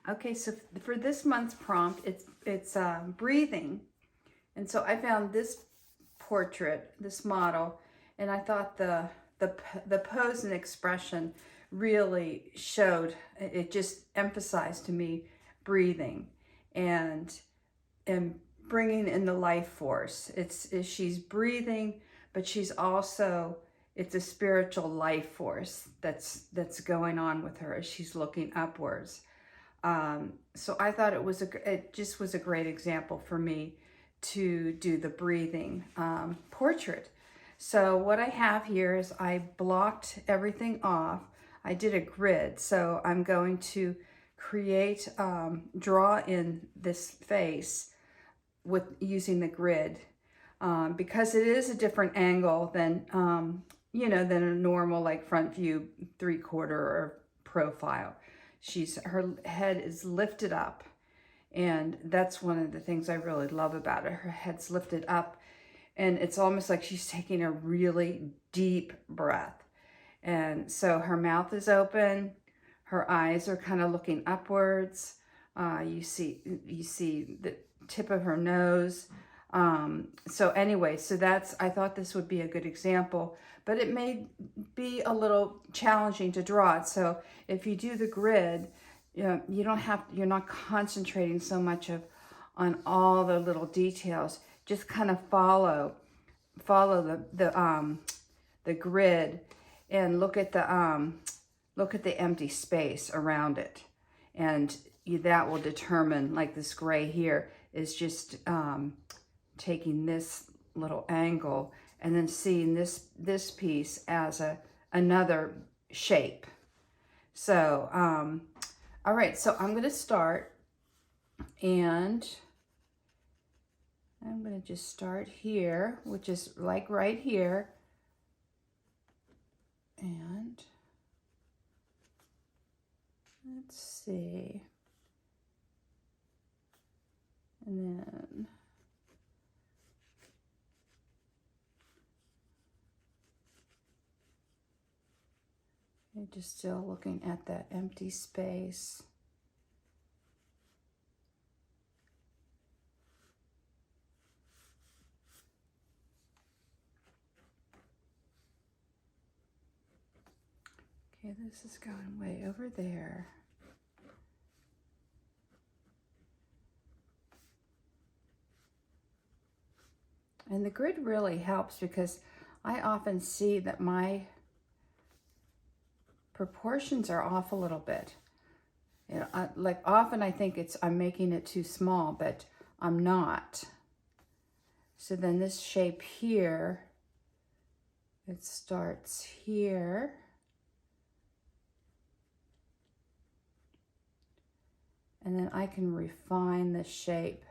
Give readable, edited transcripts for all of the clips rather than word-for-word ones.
Okay, so for this month's prompt, it's breathing. And so I found this portrait, this model, and I thought the pose and expression really showed, it just emphasized to me breathing and bringing in the life force. She's breathing, but she's also, it's a spiritual life force that's going on with her as she's looking upwards. So I thought it just was a great example for me to do the breathing portrait. So what I have here is I blocked everything off. I did a grid, so I'm going to create, draw in this face with using the grid, because it is a different angle than, than a normal like front view, 3/4 or profile. Her head is lifted up, and that's one of the things I really love about it. Her head's lifted up, and it's almost like she's taking a really deep breath. And so her mouth is open, her eyes are kind of looking upwards. You see the tip of her nose. So anyway, I thought this would be a good example, but it may be a little challenging to draw it. So if you do the grid, you're not concentrating so much on all the little details. Just kind of follow the grid and look at the empty space around it, and that will determine, like this gray here is just taking this little angle and then seeing this piece as another shape. So all right, so I'm going to start, and I'm going to just start here, which is like right here, and let's see, and then you're just still looking at that empty space. Okay, this is going way over there. And the grid really helps because I often see that my proportions are off a little bit. Like often I think I'm making it too small, but I'm not. So then this shape here, it starts here. And then I can refine the shape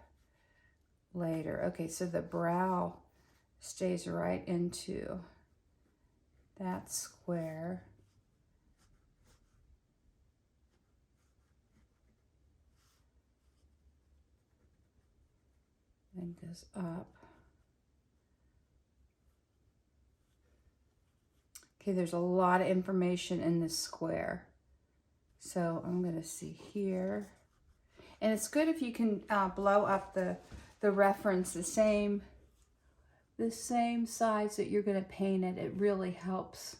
later. Okay, so the brow stays right into that square. Then goes up. Okay, there's a lot of information in this square. So I'm going to see here. And it's good if you can blow up the reference the same size that you're going to paint it. It really helps,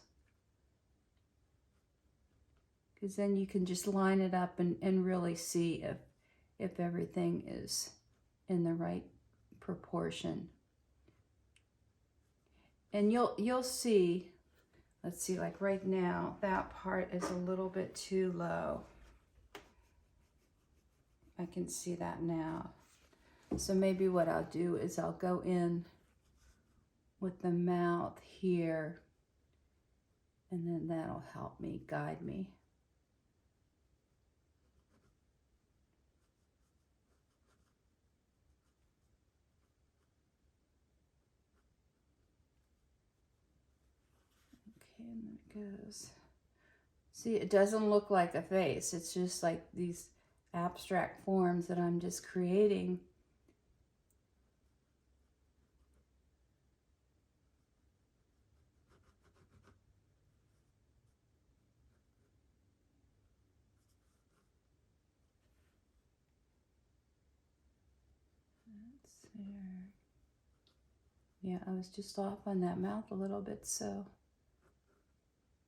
because then you can just line it up and really see if everything is in the right proportion. And you'll see, let's see, like right now that part is a little bit too low. I can see that now. So maybe what I'll do is I'll go in with the mouth here, and then that'll help me, guide me. Okay, and then it goes. See, it doesn't look like a face. It's just like these abstract forms that I'm just creating. There. Yeah, I was just off on that mouth a little bit, so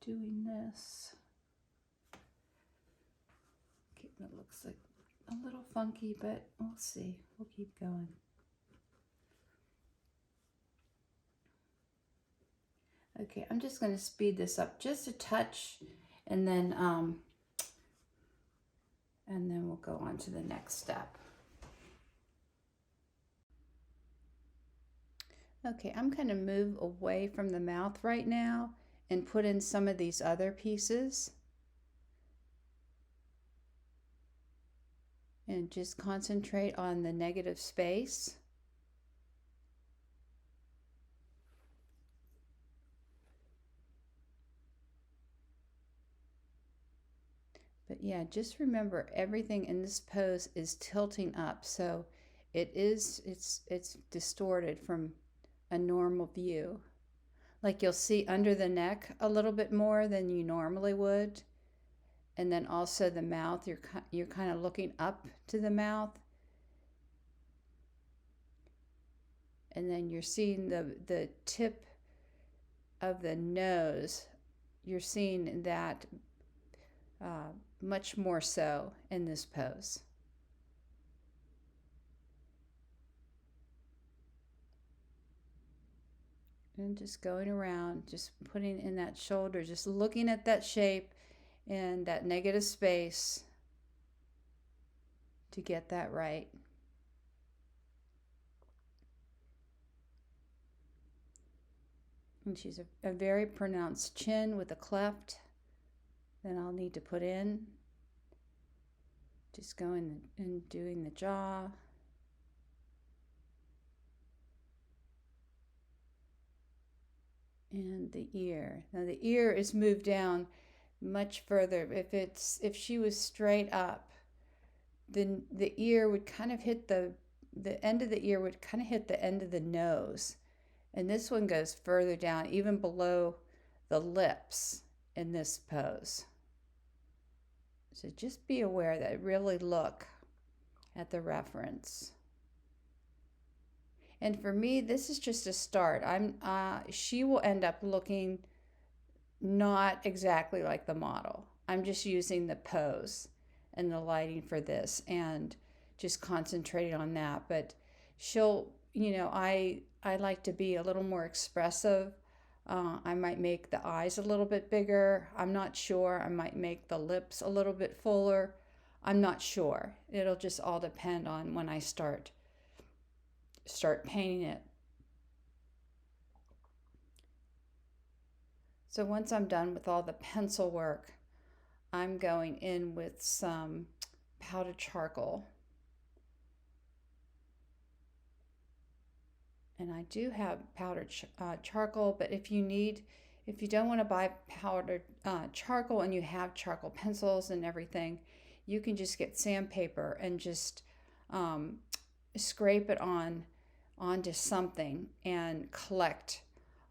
doing this. Okay, that looks like a little funky, but we'll see. We'll keep going. Okay, I'm just going to speed this up just a touch, and then we'll go on to the next step. Okay, I'm going to move away from the mouth right now and put in some of these other pieces. And just concentrate on the negative space. But yeah, just remember everything in this pose is tilting up, so it's distorted from a normal view. Like you'll see under the neck a little bit more than you normally would. And then also the mouth, you're kind of looking up to the mouth. And then you're seeing the tip of the nose. You're seeing that much more so in this pose. And just going around, just putting in that shoulder, just looking at that shape and that negative space to get that right. And she's a very pronounced chin with a cleft. Then I'll need to put in. Just going and doing the jaw. And the ear. Now the ear is moved down much further. If she was straight up, then the ear would kind of hit the end of the ear would kind of hit the end of the nose. And this one goes further down, even below the lips in this pose. So just be aware that, really look at the reference. And for me, this is just a start. She will end up looking not exactly like the model. I'm just using the pose and the lighting for this and just concentrating on that. But she'll, I like to be a little more expressive. I might make the eyes a little bit bigger. I'm not sure. I might make the lips a little bit fuller. I'm not sure. It'll just all depend on when I start painting it. So once I'm done with all the pencil work, I'm going in with some powdered charcoal. And I do have powdered charcoal, but if you don't want to buy powdered charcoal and you have charcoal pencils and everything, you can just get sandpaper and just scrape it onto something and collect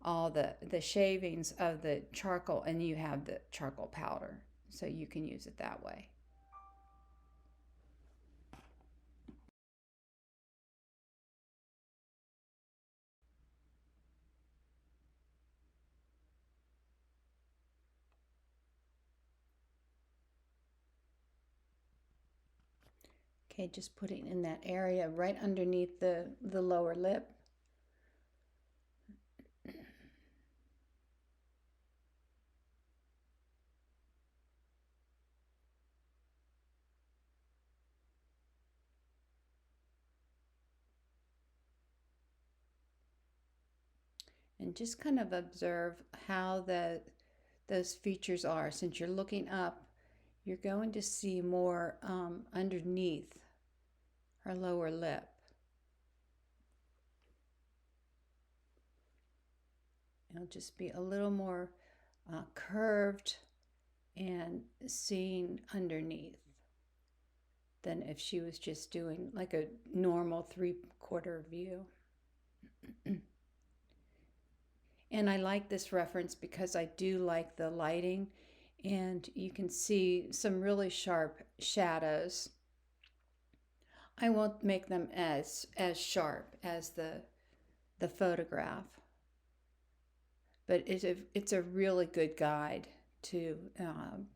all the shavings of the charcoal, and you have the charcoal powder, so you can use it that way. Okay, just putting in that area right underneath the lower lip. And just kind of observe how those features are. Since you're looking up, you're going to see more underneath her lower lip. It'll just be a little more curved and seen underneath than if she was just doing like a normal 3/4 view. And I like this reference because I do like the lighting, and you can see some really sharp shadows. I won't make them as sharp as the photograph, but it's a really good guide to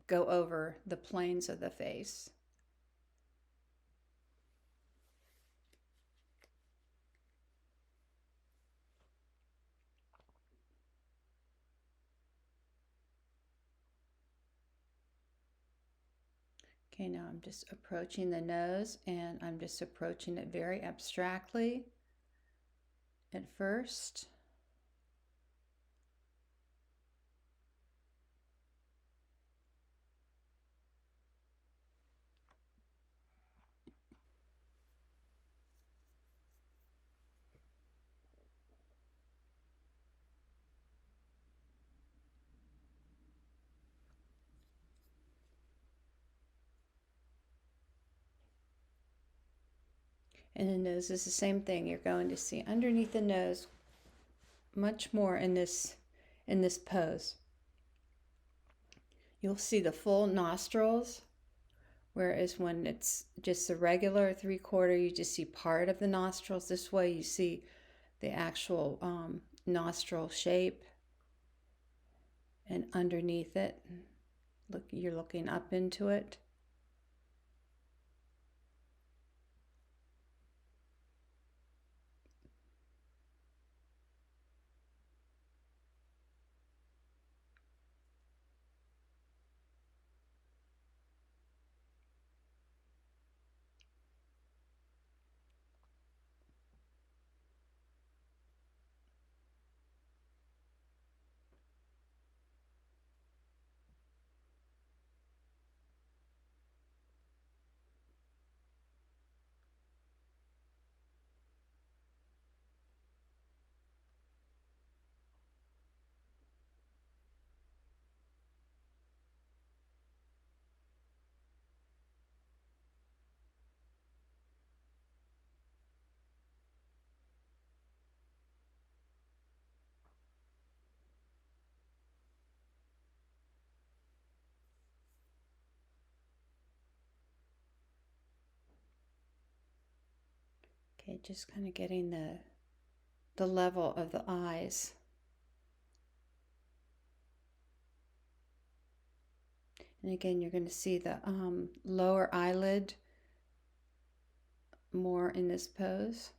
go over the planes of the face. Okay, now I'm just approaching the nose, and I'm just approaching it very abstractly at first. And the nose is the same thing. You're going to see underneath the nose much more in this pose. You'll see the full nostrils, whereas when it's just a regular 3/4, you just see part of the nostrils. This way you see the actual nostril shape, and underneath it, look, you're looking up into it. Okay, just kind of getting the level of the eyes. And again, you're going to see the lower eyelid more in this pose.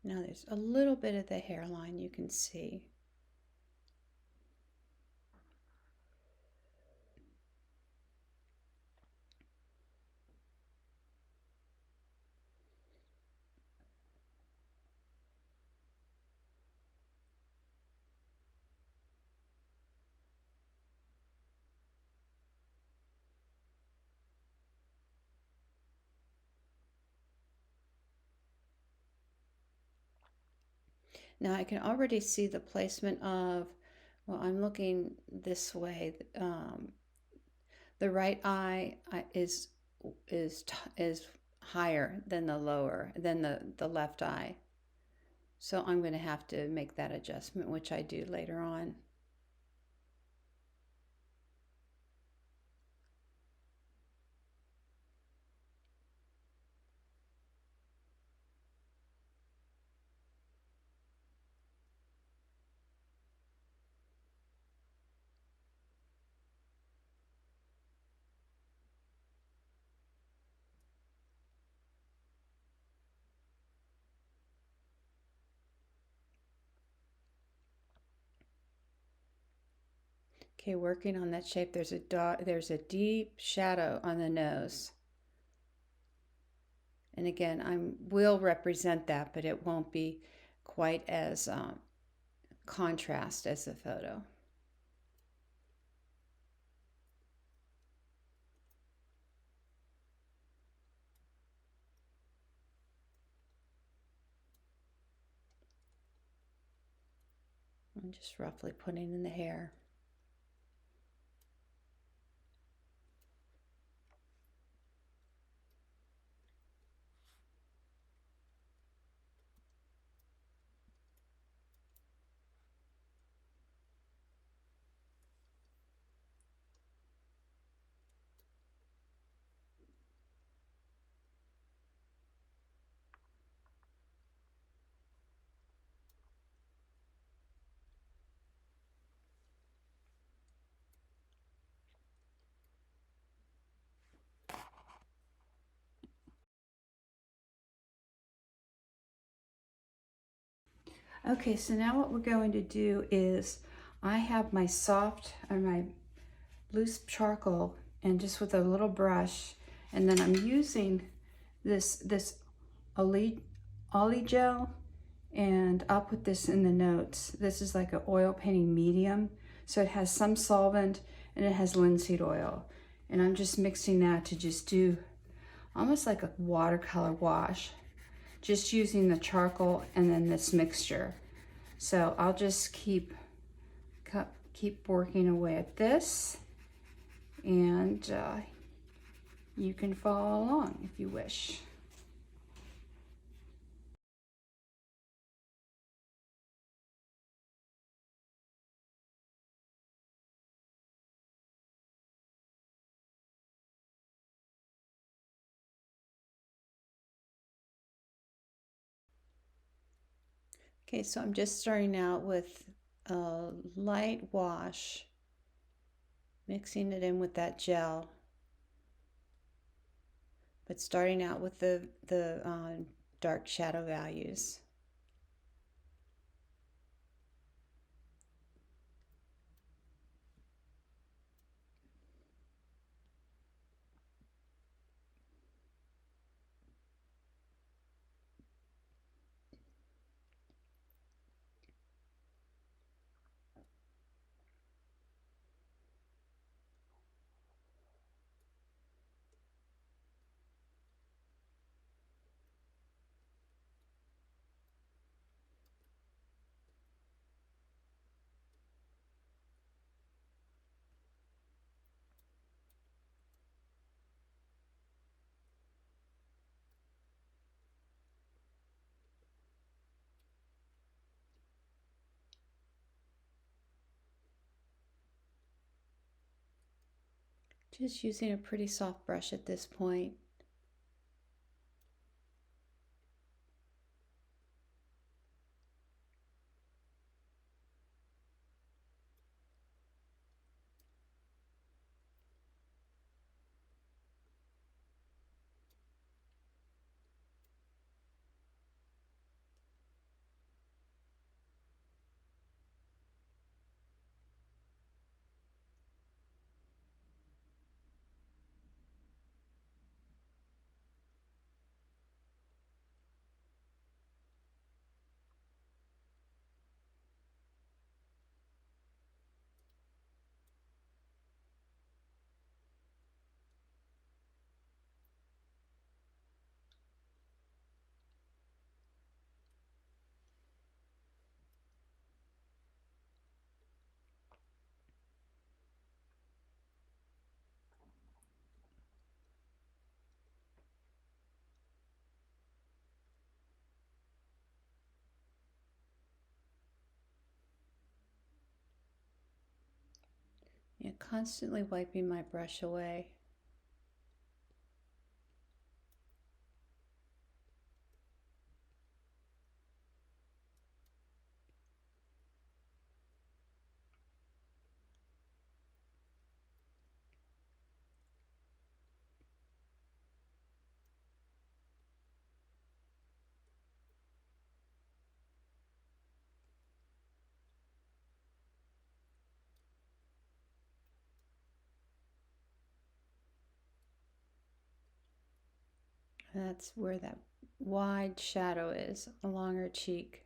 Now there's a little bit of the hairline you can see. Now I can already see the placement of, well, I'm looking this way. The right eye is higher than the left eye. So I'm going to have to make that adjustment, which I do later on. Okay, working on that shape, there's a deep shadow on the nose. And again, I will represent that, but it won't be quite as contrast as the photo. I'm just roughly putting in the hair. Okay, so now what we're going to do is I have my soft or my loose charcoal and just with a little brush, and then I'm using this ollie gel, and I'll put this in the notes. This is like an oil painting medium, so it has some solvent and it has linseed oil, and I'm just mixing that to just do almost like a watercolor wash, just using the charcoal and then this mixture. So I'll just keep working away at this, and you can follow along if you wish. Okay, so I'm just starting out with a light wash, mixing it in with that gel, but starting out with the dark shadow values. Just using a pretty soft brush at this point. Yeah, constantly wiping my brush away. That's where that wide shadow is along her cheek.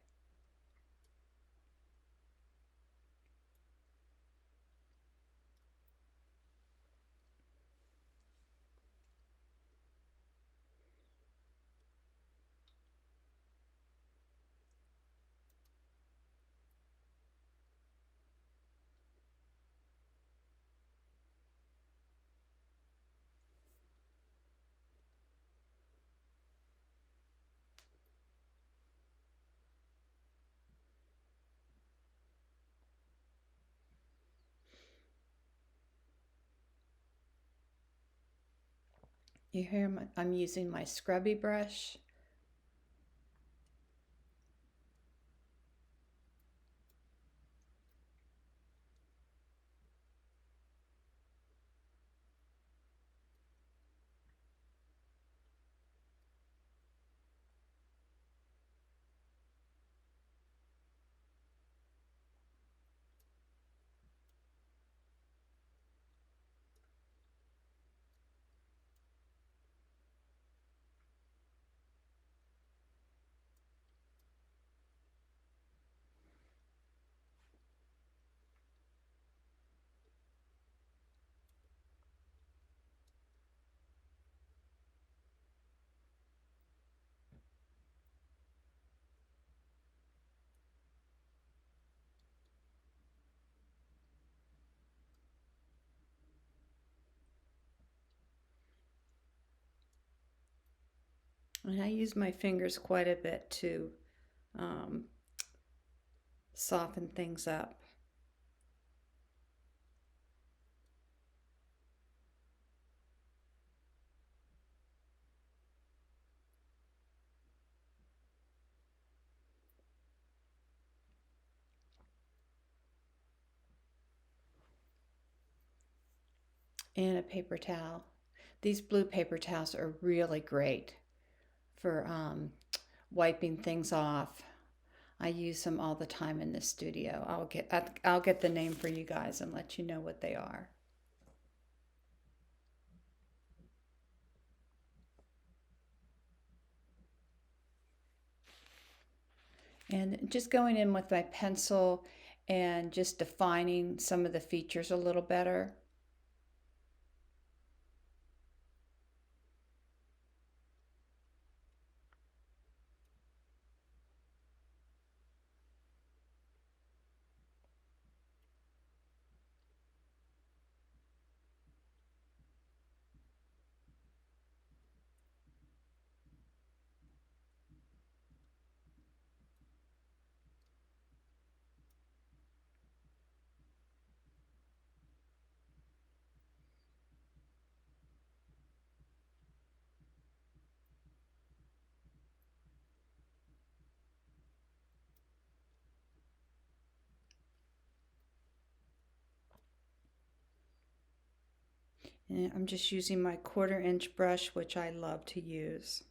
You hear I'm using my scrubby brush. And I use my fingers quite a bit to um, soften things up. And a paper towel. These blue paper towels are really great for wiping things off. I use them all the time in the studio. I'll get the name for you guys and let you know what they are. And just going in with my pencil and just defining some of the features a little better. And I'm just using my 1/4 inch brush, which I love to use.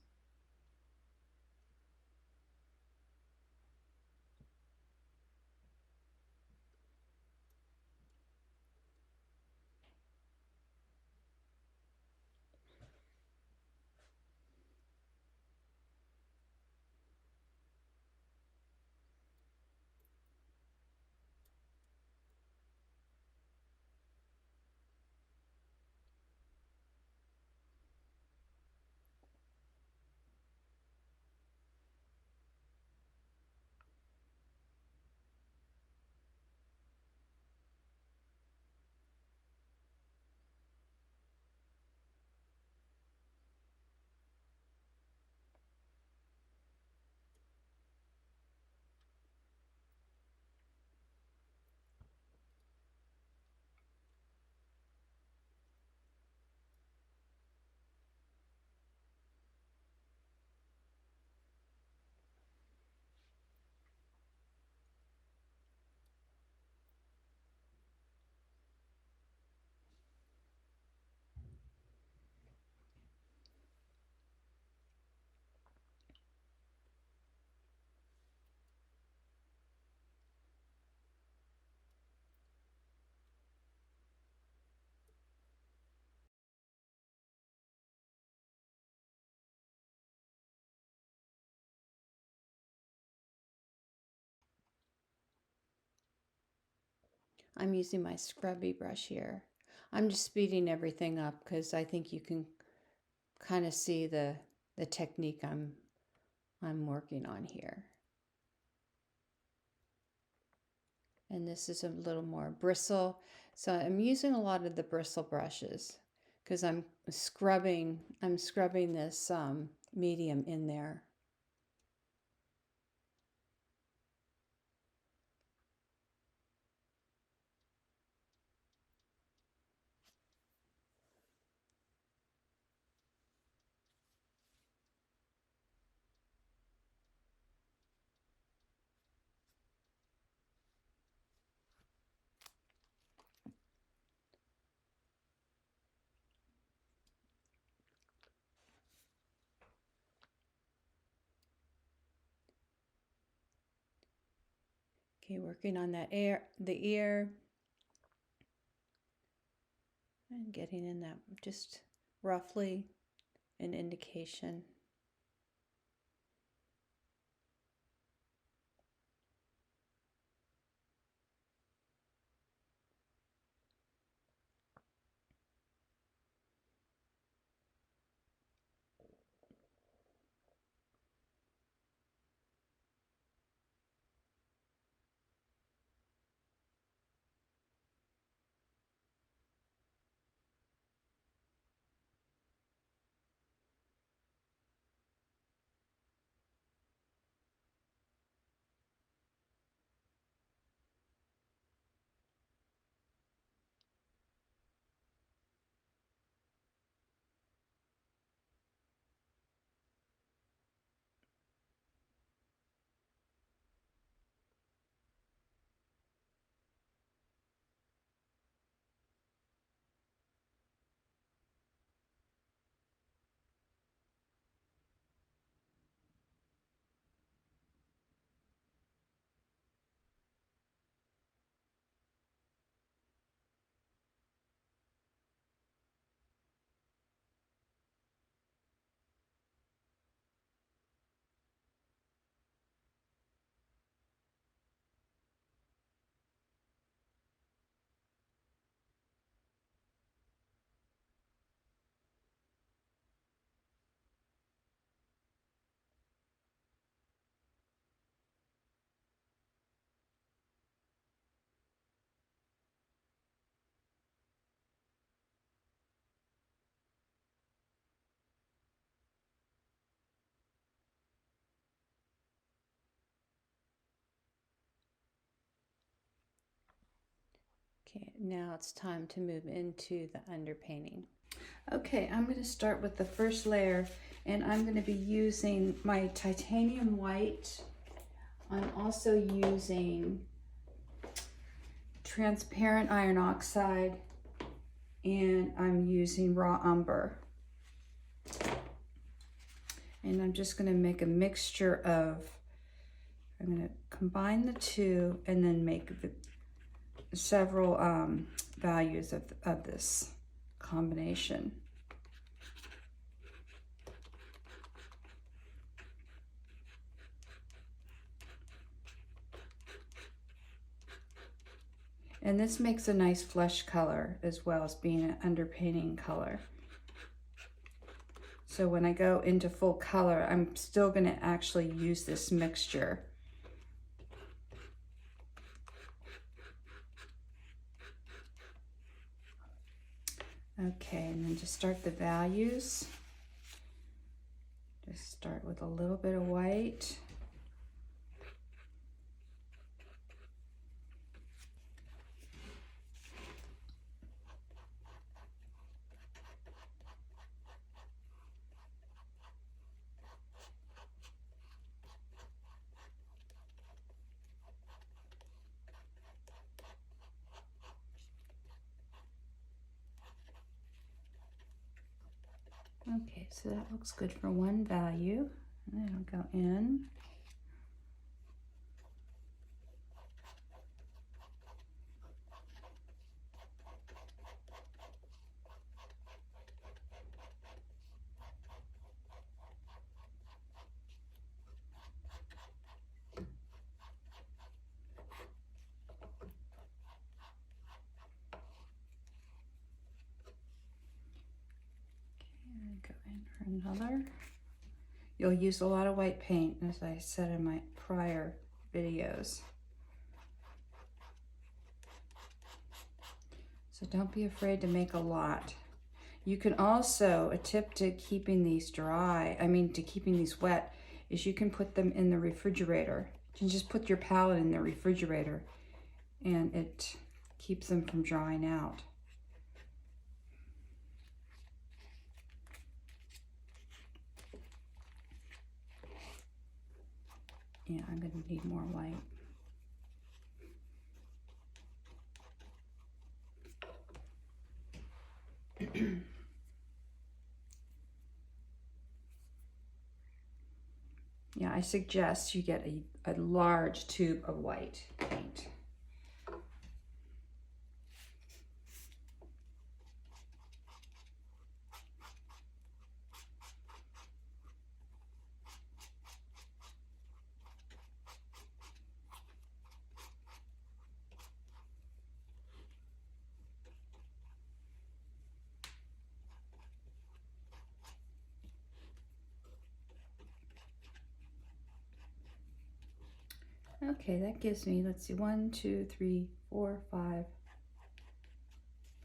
I'm using my scrubby brush here. I'm just speeding everything up because I think you can kind of see the technique I'm working on here. And this is a little more bristle. So I'm using a lot of the bristle brushes because I'm scrubbing this medium in there. Okay, working on that the ear, and getting in that just roughly an indication. Okay, now it's time to move into the underpainting. Okay, I'm going to start with the first layer, and I'm going to be using my titanium white. I'm also using transparent iron oxide, and I'm using raw umber. And I'm just going to make a mixture of, I'm going to combine the two and then make several values of this combination. And this makes a nice flesh color as well as being an underpainting color. So when I go into full color, I'm still going to actually use this mixture. Okay, and then to start the values, just start with a little bit of white. Okay, so that looks good for one value. And then I'll go in. Go in for another. You'll use a lot of white paint, as I said in my prior videos. So don't be afraid to make a lot. You can also, a tip to keeping these to keeping these wet, is you can put them in the refrigerator. You can just put your palette in the refrigerator and it keeps them from drying out. Yeah, I'm going to need more white. Yeah, I suggest you get a large tube of white paint. Okay, that gives me, let's see, 1, 2, 3, 4, 5.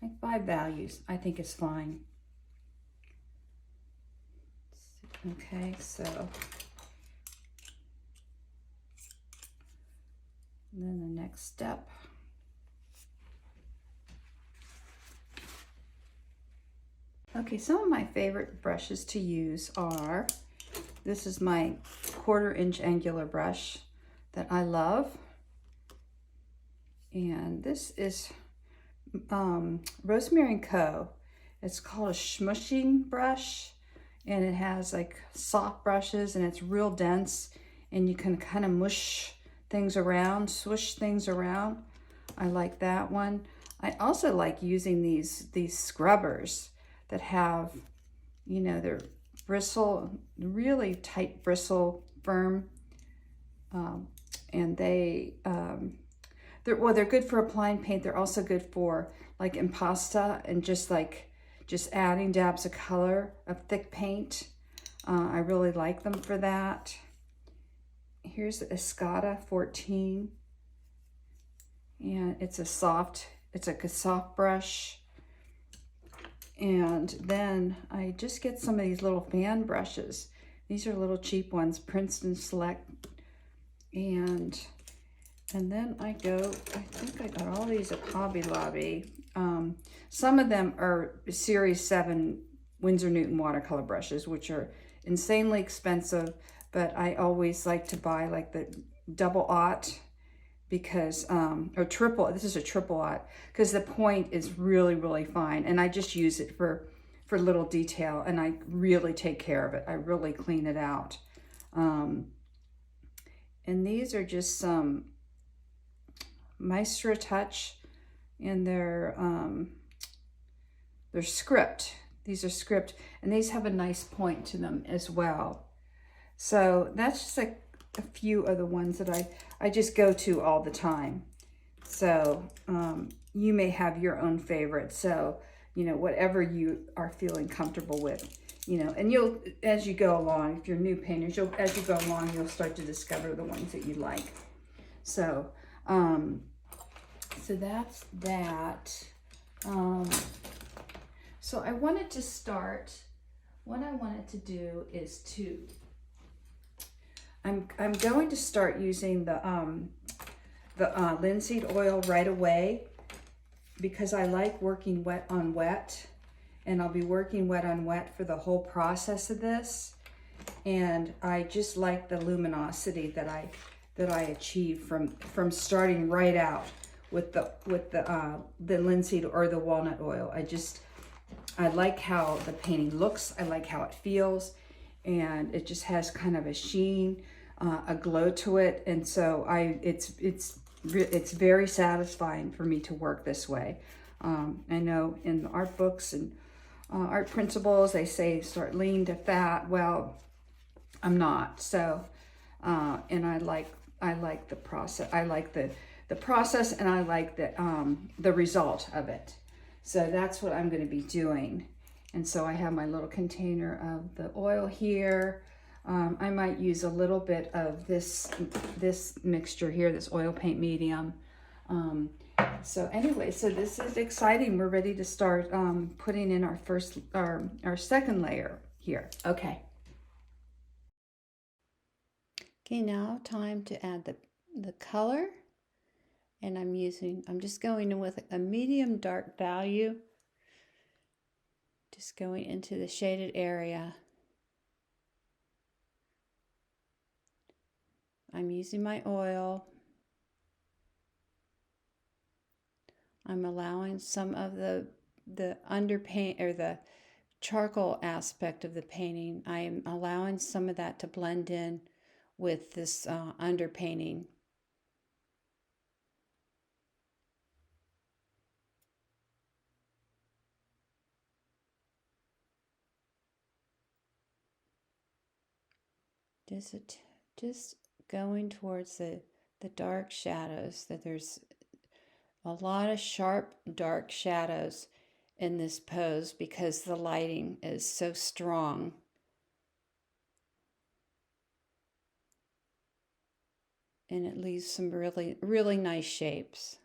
Like 5 values, I think is fine. Okay, so then the next step. Okay, some of my favorite brushes to use are, this is my 1/4 inch angular brush that I love. And this is Rosemary & Co. It's called a smushing brush, and it has like soft brushes and it's real dense, and you can kind of mush things around, swish things around. I like that one. I also like using these scrubbers that have, you know, they're bristle, really tight bristle, firm, and they're good for applying paint. They're also good for like impasta and just adding dabs of color of thick paint. I really like them for that. Here's the Escada 14, and it's like a soft brush. And then I just get some of these little fan brushes. These are little cheap ones, Princeton Select. And then I think I got all these at Hobby Lobby. Some of them are Series 7 Winsor Newton watercolor brushes, which are insanely expensive, but I always like to buy like the double aught, because, or triple, this is a triple aught, because the point is really, really fine. And I just use it for little detail, and I really take care of it. I really clean it out. And these are just some Maestro Touch, and they're script. These are script, and these have a nice point to them as well. So that's just like a few of the ones that I just go to all the time. So you may have your own favorite. So, you know, whatever you are feeling comfortable with, you know, and you'll, as you go along, if you're new painters, as you go along, you'll start to discover the ones that you like. So, so that's that. So I wanted to start, what I wanted to do is I'm going to start using the linseed oil right away, because I like working wet on wet, and I'll be working wet on wet for the whole process of this. And I just like the luminosity that I achieve from starting right out with the linseed or the walnut oil. I like how the painting looks. I like how it feels, and it just has kind of a sheen, a glow to it. And so it's very satisfying for me to work this way. I know in art books and art principles, they say start lean to fat. Well, I'm not. So, and I like the process. I like the process, and I like the result of it. So that's what I'm going to be doing. And so I have my little container of the oil here. I might use a little bit of this mixture here, this oil paint medium. So anyway, so this is exciting. We're ready to start putting in our second layer here. Okay. Okay, now time to add the color. And I'm just going in with a medium dark value. Just going into the shaded area. I'm using my oil. I'm allowing some of the underpaint or the charcoal aspect of the painting. I am allowing some of that to blend in with this underpainting. Just going towards the dark shadows, that there's a lot of sharp dark shadows in this pose because the lighting is so strong. And it leaves some really, really nice shapes.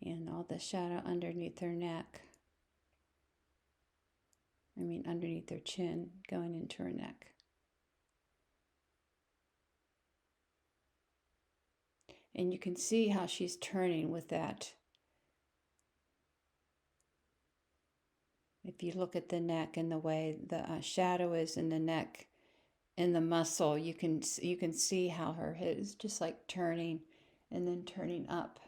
And all the shadow underneath their neck. Underneath their chin, going into her neck. And you can see how she's turning with that. If you look at the neck and the way the shadow is in the neck and the muscle, you can see how her head is just like turning and then turning up.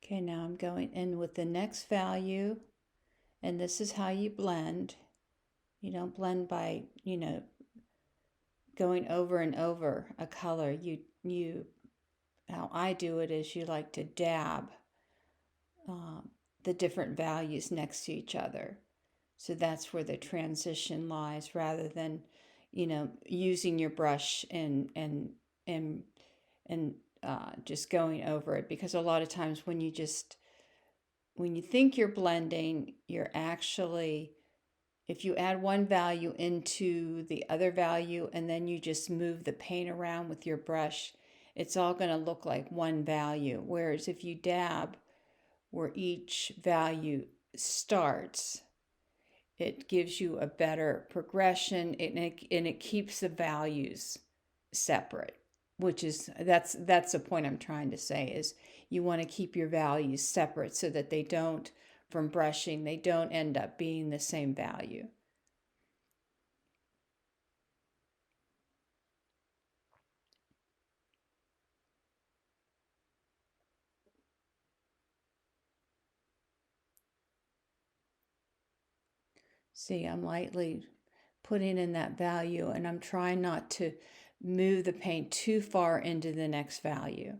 Okay, now I'm going in with the next value, and this is how you blend. You don't blend by, going over and over a color. How I do it is you like to dab the different values next to each other. So that's where the transition lies, rather than, using your brush and just going over it. Because a lot of times when you think you're blending, you're actually, if you add one value into the other value and then you just move the paint around with your brush, it's all going to look like one value. Whereas if you dab where each value starts, it gives you a better progression, and it keeps the values separate, which is, that's the point I'm trying to say, is you want to keep your values separate so that they don't, from brushing, they don't end up being the same value. See, I'm lightly putting in that value, and I'm trying not to move the paint too far into the next value.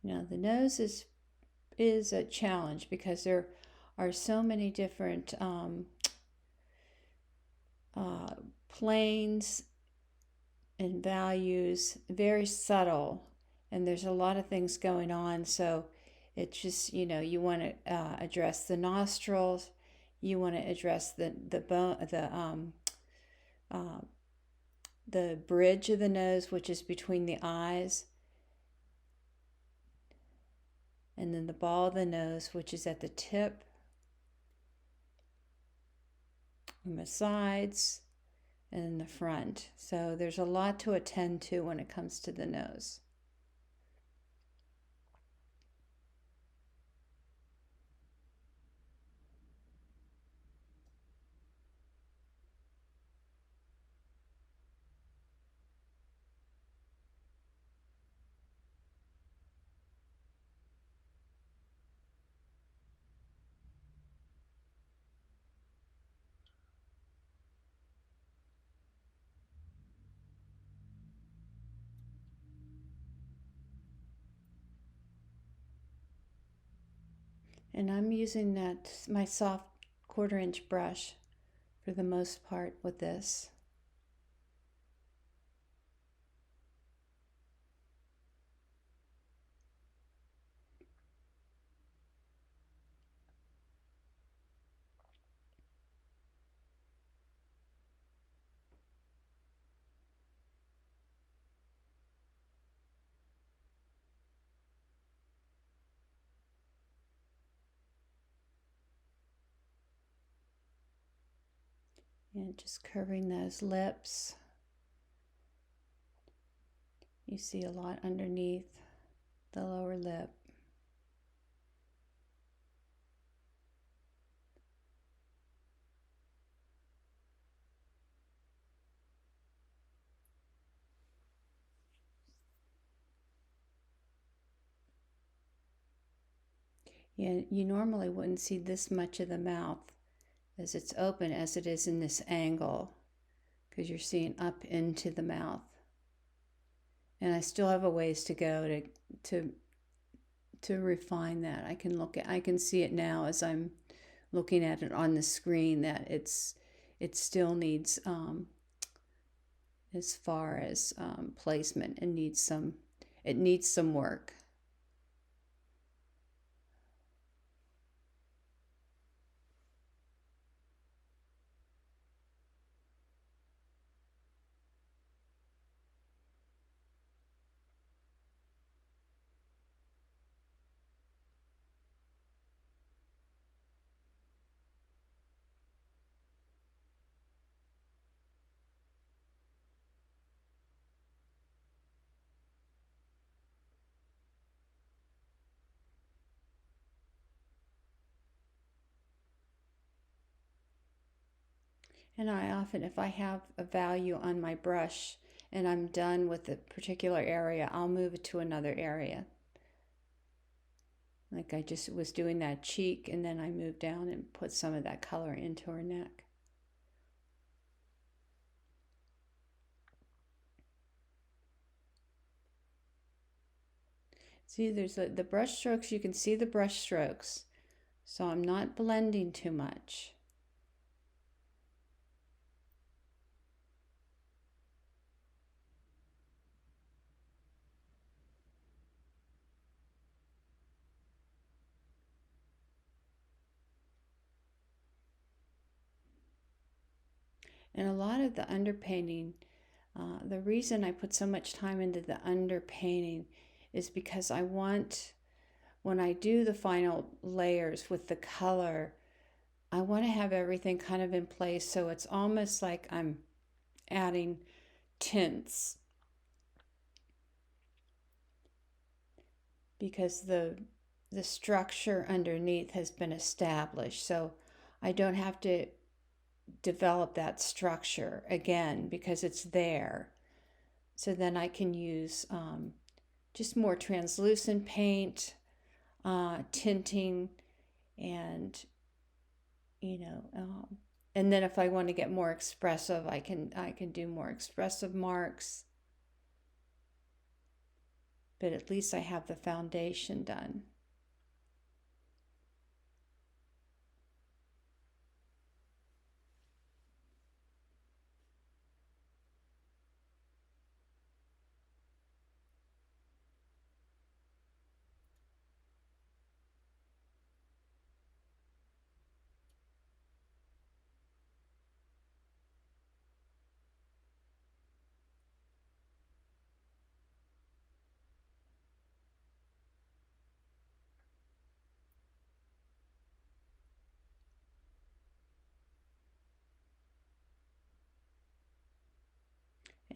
Now the nose is a challenge because there are so many different planes and values, very subtle, and there's a lot of things going on. So it's just, you want to address the nostrils, you want to address the bone, uh, the bridge of the nose, which is between the eyes, and then the ball of the nose, which is at the tip, on the sides, and in the front. So there's a lot to attend to when it comes to the nose. And I'm using my soft 1/4 inch brush for the most part with this. And just curving those lips. You see a lot underneath the lower lip. Yeah, you normally wouldn't see this much of the mouth as it's open as it is in this angle, because you're seeing up into the mouth. And I still have a ways to go to refine that. I can see it now as I'm looking at it on the screen that it still needs as far as placement, it needs some work. And I often, if I have a value on my brush and I'm done with a particular area, I'll move it to another area. Like I just was doing that cheek, and then I moved down and put some of that color into her neck. See, there's the brush strokes, you can see the brush strokes. So I'm not blending too much. And a lot of the underpainting, the reason I put so much time into the underpainting is because I want, when I do the final layers with the color, I want to have everything kind of in place so it's almost like I'm adding tints, because the structure underneath has been established. So I don't have to develop that structure again because it's there. So then I can use just more translucent paint, tinting, and and then if I want to get more expressive, I can do more expressive marks. but at least I have the foundation done.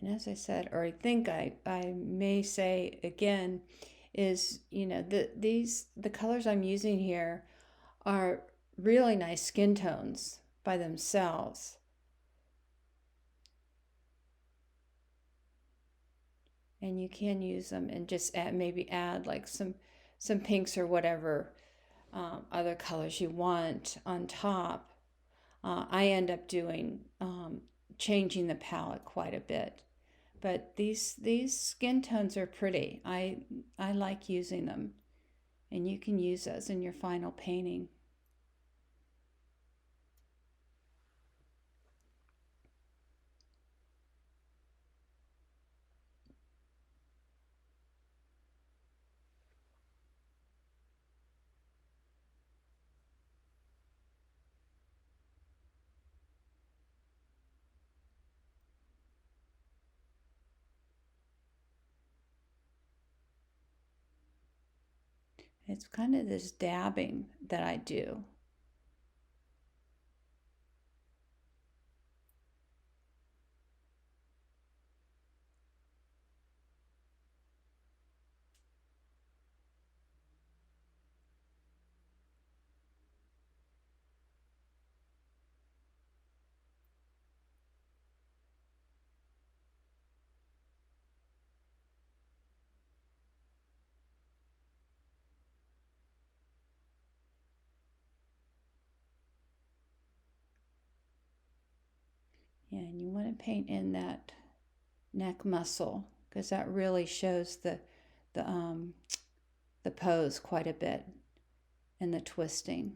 And as I said, or I think I may say again, is, you know, the colors I'm using here are really nice skin tones by themselves. And you can use them and just maybe add like some pinks or whatever other colors you want on top. I end up doing changing the palette quite a bit. But these skin tones are pretty. I like using them, and you can use those in your final painting. It's kind of this dabbing that I do. Yeah, and you want to paint in that neck muscle because that really shows the um, the pose quite a bit and the twisting.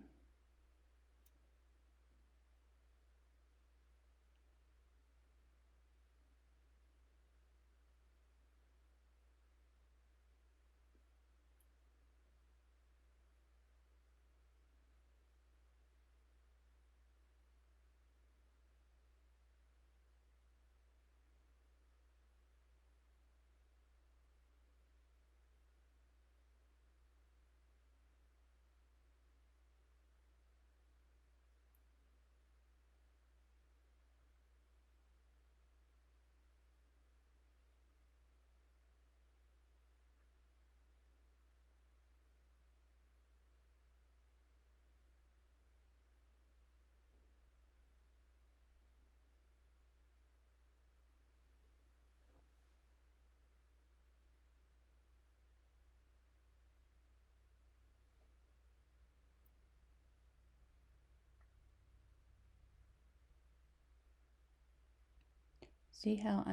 See how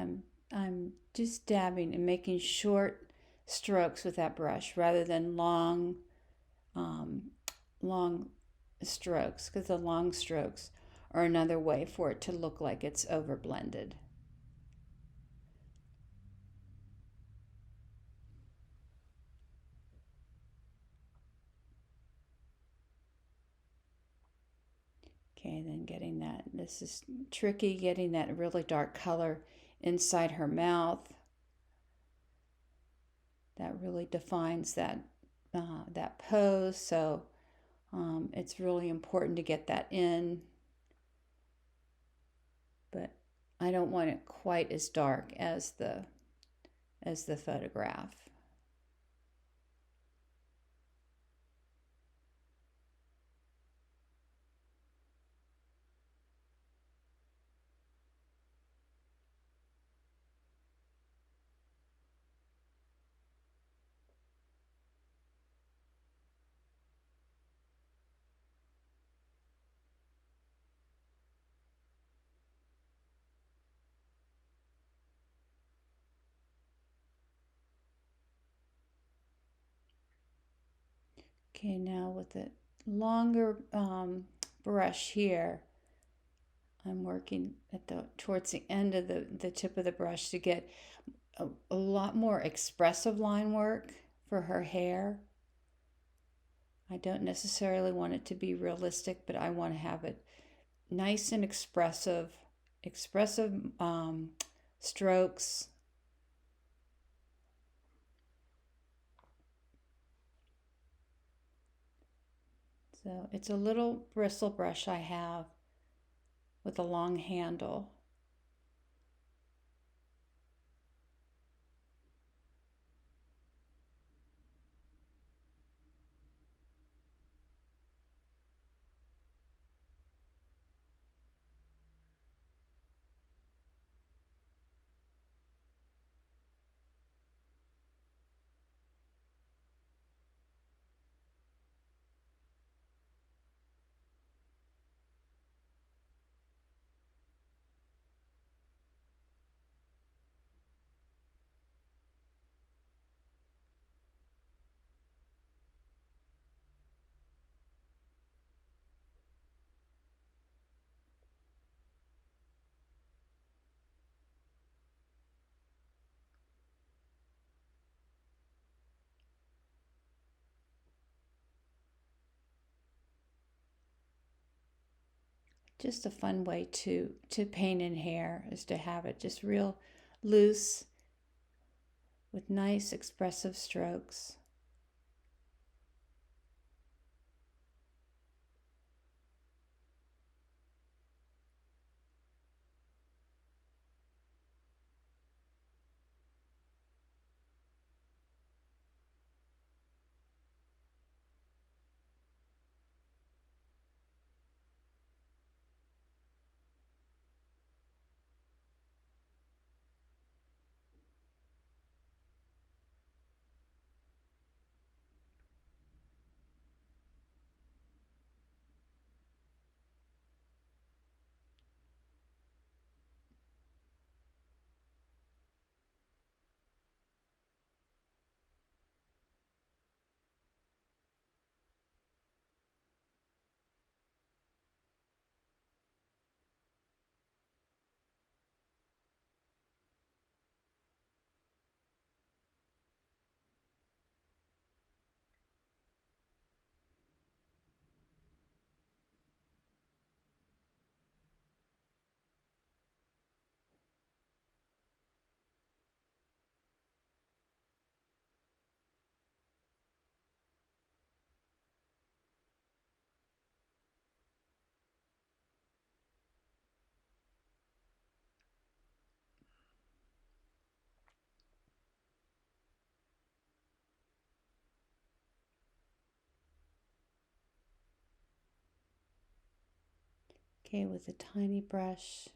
I'm just dabbing and making short strokes with that brush rather than um, long strokes, because the long strokes are another way for it to look like it's over blended. Okay, then getting that, this is tricky, getting that really dark color inside her mouth. That really defines that pose. So it's really important to get that in, but I don't want it quite as dark as the photograph. Okay, now with the longer brush here, I'm working at towards the end of the tip of the brush to get a lot more expressive line work for her hair. I don't necessarily want it to be realistic, but I want to have it nice and expressive strokes. So it's a little bristle brush I have with a long handle. Just a fun way to paint in hair is to have it just real loose with nice expressive strokes. Okay, with a tiny brush,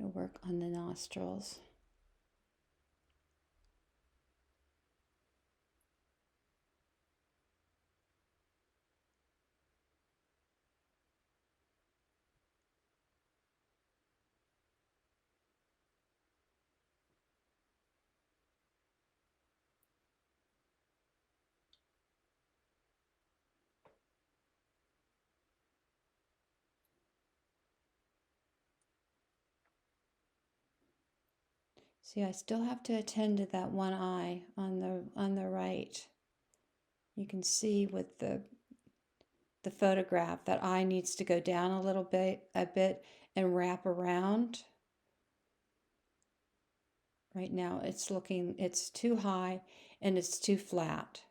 I'll work on the nostrils. See, I still have to attend to that one eye on the right. You can see with the photograph that eye needs to go down a bit and wrap around. Right now it's too high and it's too flat.